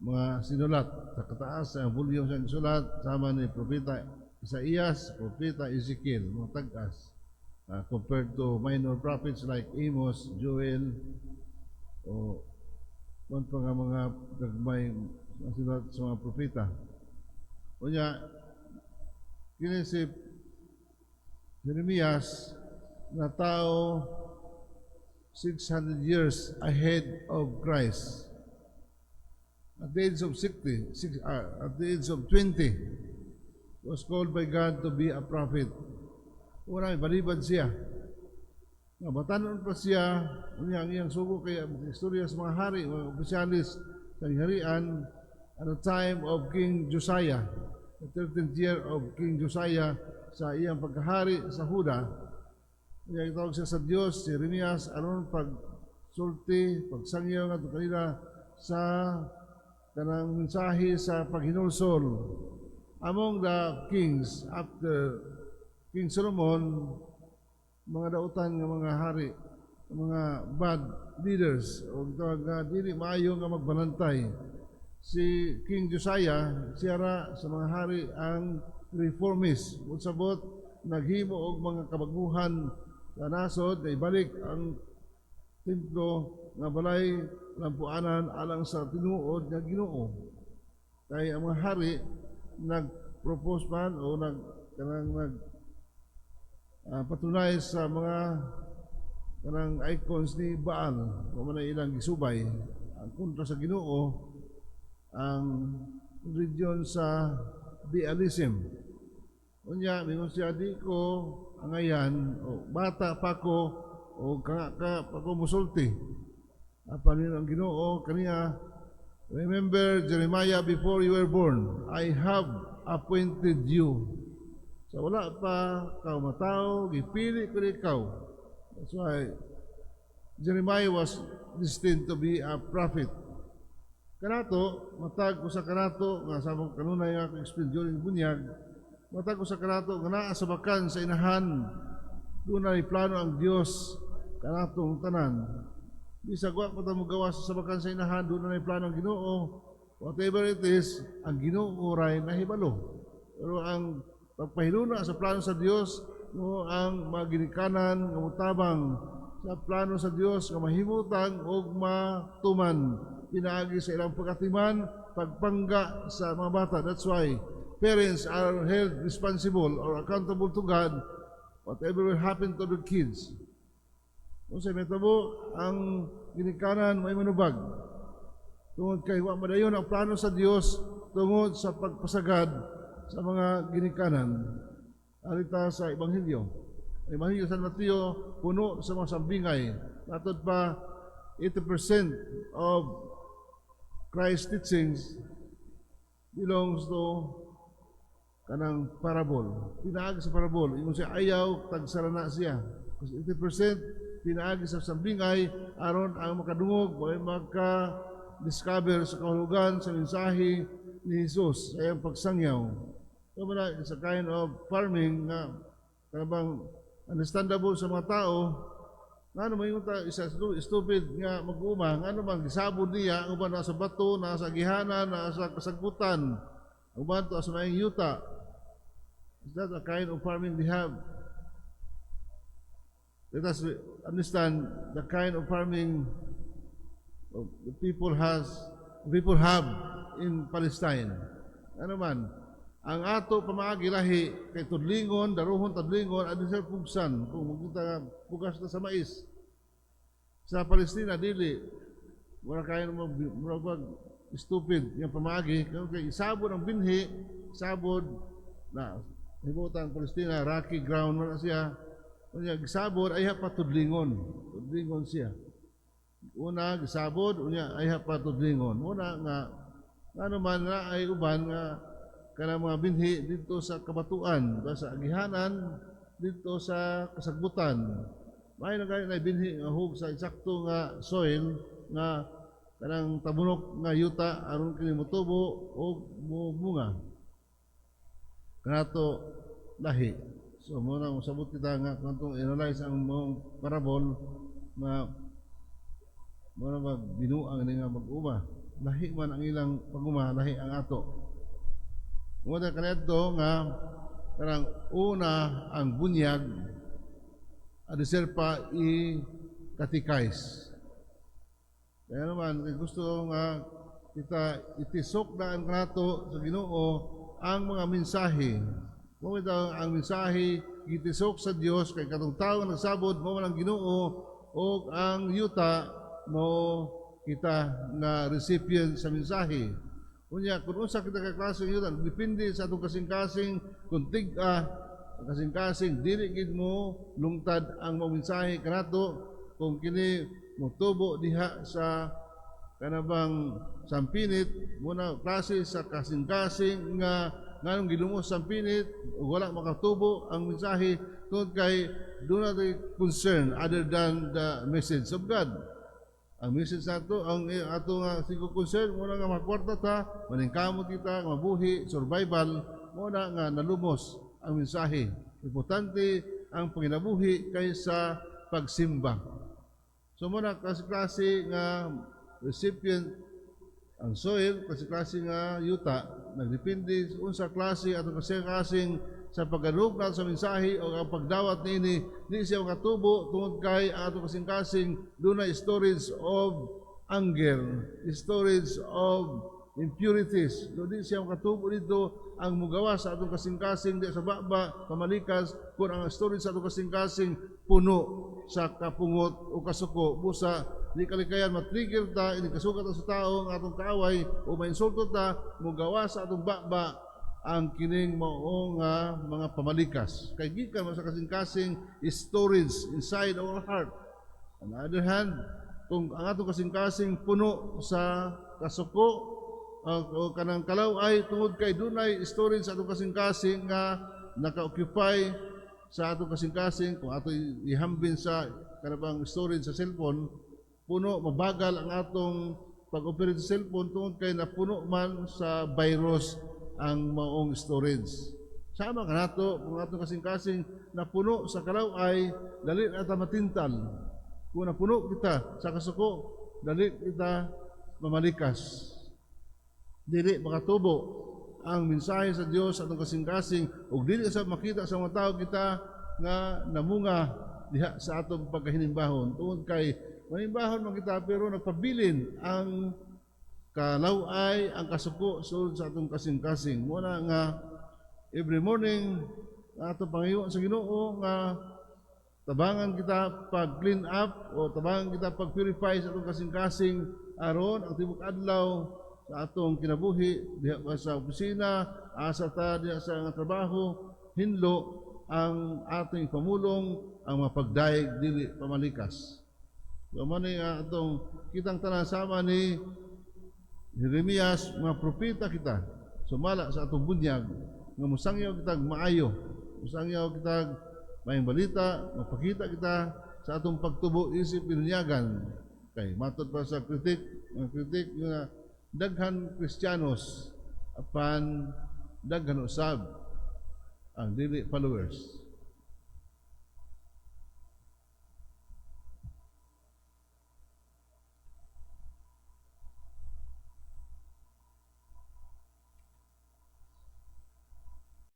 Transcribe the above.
mga sinulat sa kataas sa volume sa sulat sama ni Propeta Isaías, Propeta Ezekiel, mga tag-as compared to minor prophets like Amos, Joel, o kung pa nga mga gagmay sinulat sa mga propeta. O niya, kini si Jeremias na tao 600 years ahead of Christ. At the age of 60, at the age of 20, was called by God to be a prophet. Una, balibad siya. Batanon pa siya, ang iyang sugo kaya istorya sa mga hari, mga opisyalis sa harian at the time of King Josiah, the 13th year of King Josiah sa iyang pagkahari sa Huda. Kaya itawag siya sa Diyos, si Jeremias, aron pagsulti, pagsangyaw nga kanila sa kanang mensahe sa paghinulsol. Among the kings after King Solomon, mga dautan ng mga hari, mga bad leaders, o dili maayo nga magbalantay. Si King Josiah, siyara sa mga hari ang reformist. Unsabot, naghimo og mga kabaguhan sa nasod, na ibalik ang templo nga balay lampuanan alang sa tinuod nga Ginoo. Kaya ang mga hari nag-propose man o patunay sa mga kanang icons ni Baal o man ilang gisubay ang kontra sa Ginoo ang religion sa Baalism. Unya mingon siya, di ko angayan o bata pa ko o pa ko musulti. Apan ang Ginoo kaniya, remember Jeremiah, before you were born, I have appointed you. So wala pa kau matao, gipili ko ikaw. That's why Jeremiah was destined to be a prophet. Kanato, matag ko sa kanato, nga sabang kanunay nga explain during bunyag, matag ko sa kanato, nga naa sa bakan sa inahan, doon ay plano ang Diyos, kanatong tanan. Bisag wa pa mo gawa sa sabakan sa inahan, doon na plano ang Ginoo. Whatever it is, ang Ginoo ray nahibalo. Pero ang pagpahiluna sa plano sa Dios, no, ang maginikanan ng mutabang sa plano sa Dios nga mahimutan o matuman pinaagi sa ilang pagatiman, pagpangga sa mga bata. That's why parents are held responsible or accountable to God whatever will happen to their kids. Kung sa metabo, ang ginikanan may manubag. Tungod kay wa madayon ang plano sa Dios tungod sa pagpasagad sa mga ginikanan. Alita sa Ebanghelyo. Ebanghelyo San Mateo, puno sa mga sambingay. Natod pa, 80% of Christ's teachings belongs to kanang parable. Pinaagi sa parable. Yung siya ayaw, tagsarana siya. Kasi 80% pinaagi sa sambingay aron ang makadungog o maka-discover sa kahulugan sa mensahe ni Jesus sa iyang pagsangyaw. So, it's a kind of farming na kanabang understandable sa mga tao. Ano may isa stupid nga mag-uuma, ano bang gisabod niya, uban nasa bato, nasa gihanan, nasa kasagbutan, uban to sa mayang yuta. Is that a kind of farming they have? Let us understand the kind of farming the people have in Palestine. Ano man, ang ato pamaagi lahi kay tudlingon, daruhon tudlingon, adin sa pugsan, kung magkita pugas na sa mais. Sa Palestina, dili, wala kayo murag stupid yung pamaagi, kay isabod ang binhi, isabod na, hibutan Palestina, rocky ground na siya, unya gisabod ay pa tudlingon siya. Una gisabod unya ay pa tudlingon. Una nga ano man na ay uban nga kana mga binhi dito sa kabatuan, sa agihanan dito sa kasagbutan. May nagay na binhi nga hug sa eksakto nga soil nga kanang tabunok nga yuta aron kini motubo og bunga. Kanato lahi. So, muna sabot kita nga kung analyze ang parabol na muna magbinuang nga mag-uma. lahi man ang ilang paguma, lahi ang ato. Umada kanadto nga karang una ang bunyag adisir pa i katikais. Kaya naman gusto nga kita itisok daan kanato sa Ginoo ang mga mensahe. Mo daw ang mensahe gitisok sa Dios kay katong tawo nga nagsabod mo man ang Ginoo o ang yuta mo kita nga recipient sa mensahe. Unya kung unsa kita ka klase ng yuta depende sa atong kasing-kasing kung tig-a kasing-kasing dili gid mo lungtad ang mga mensahe kanato kung kini motubo diha sa kanabang sampinit muna klase sa kasing-kasing nga nganong gilumos sampinit ug wala makatubo ang mensahe tungod kay do not concern other than the message of God. Ang message nato ang ato nga sigo concern muna nga makwarta ta, maningkamot kita, mabuhi, survival muna nga nalumos ang mensahe. Importante ang panginabuhi kaysa pagsimba. So muna klase nga recipient ang soil, klase nga yuta, nagdepende unsa klase at kasing sa pagganug na sa mensahe o ang pagdawat niini di siya makatubo tungod kay ang ato kasing dunay storage of anger, storage of impurities. Do di siya makatubo dito ang mugawa sa atong kasing di sa baba pamalikas kung ang storage sa atong kasing puno sa kapungot o kasuko busa di kalikayan matrigger ta ini kasugat sa tao ang atong kaaway o mainsulto ta mugawa sa atong baba ang kining mao nga mga pamalikas kay gikan sa kasing storage inside our heart. On the other hand, kung ang atong kasing puno sa kasuko o kanang kalaway tungod kay dunay storage sa atong kasing nga naka-occupy sa atong kasing kung ato ihambin sa kanabang storage sa cellphone puno mabagal ang atong pag-operate sa cellphone tungod kay napuno man sa virus ang maong storage. Sama ka nato kung atong kasing napuno sa kalaway dali na ta matintal. Kung napuno kita sa kasuko dali kita mamalikas. Dili makatubo ang mensahe sa Dios atong kasing ug dili sa makita sa mga tao kita nga namunga diha sa atong pagkahinimbahon tungod kay manimbahon man kita pero nagpabilin ang kalaway ang kasuko sulod sa atong kasing muna nga every morning ato pangayo sa Ginoo nga tabangan kita pag clean up o tabangan kita pag purify sa atong kasing aron ang tibok adlaw sa atong kinabuhi diha sa opisina asa ta diha sa trabaho hinlo ang ating pamulong ang mapagdaig dili pamalikas. So man atong kitang tanan sama ni Jeremias mga propeta kita sumala sa atong bunyag nga musangyaw kita maayo, musangyaw kita may balita, mapakita kita sa atong pagtubo isip pinunyagan kay matod pa sa kritik nga daghan Kristiyanos apan daghan usab ang dili followers.